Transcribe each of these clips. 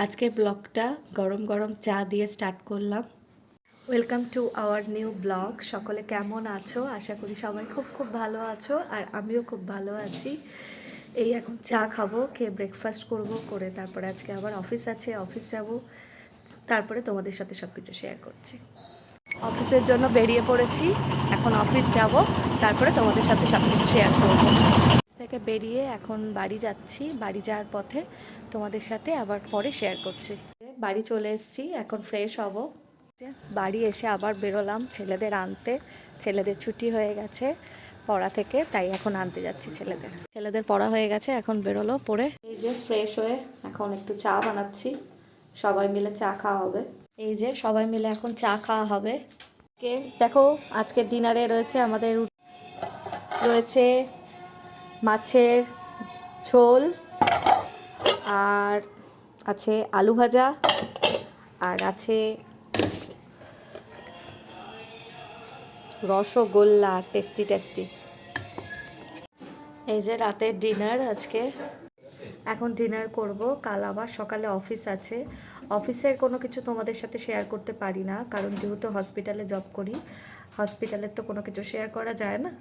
আজকের ব্লগটা গরম গরম চা দিয়ে স্টার্ট করলাম। Welcome to our new blog. সকলে কেমন আছো? আশা করি সবাই খুব খুব ভালো আছো, আর আমিও খুব ভালো আছি। এই এখন চা খাবো, খেয়ে ব্রেকফাস্ট করব, করে তারপরে আজকে আবার অফিস আছে, অফিস যাব, তারপরে তোমাদের সাথে সব কিছু শেয়ার করছি। অফিসের জন্য বেরিয়ে পড়েছি, এখন অফিস যাব, তারপরে তোমাদের সাথে সব কিছু শেয়ার করব। থেকে বেরিয়ে এখন বাড়ি যাচ্ছি, বাড়ি যাওয়ার পথে তোমাদের সাথে আবার পরে শেয়ার করছি। বাড়ি চলে এসেছি, এখন ফ্রেশ হব। বাড়ি এসে আবার বেরোলাম ছেলেদের আনতে। ছেলেদের ছুটি হয়ে গেছে পড়া থেকে, তাই এখন আনতে যাচ্ছি ছেলেদের পড়া হয়ে গেছে, এখন বেরোলো পড়ে। এই যে ফ্রেশ হয়ে এখন একটু চা বানাচ্ছি, সবাই মিলে চা খাওয়া হবে। এই যে সবাই মিলে এখন চা খাওয়া হবে। দেখো আজকে ডিনারে রয়েছে মাছের ঝোল, আর আছে আলু ভাজা, আর আছে রসগোল্লা, টেস্টি টেস্টি। এই যে রাতের ডিনার আজকে। এখন ডিনার করব, কাল আবার সকালে অফিস আছে। অফিসের কোনো কিছু তোমাদের সাথে শেয়ার করতে পারি না, কারণ যেহেতু হসপিটালে জব করি, হসপিটালের তো কোনো কিছু শেয়ার করা যায় না।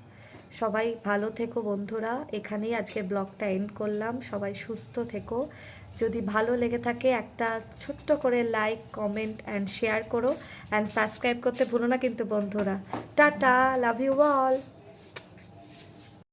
সবাই ভালো থেকো বন্ধুরা, এখানেই আজকে ব্লগটা এন্ড করলাম। সবাই সুস্থ থেকো। যদি ভালো লেগে থাকে একটা ছোট্ট করে লাইক, কমেন্ট অ্যান্ড শেয়ার করো, অ্যান্ড সাবস্ক্রাইব করতে ভুলো না কিন্তু বন্ধুরা। Tata, love you all.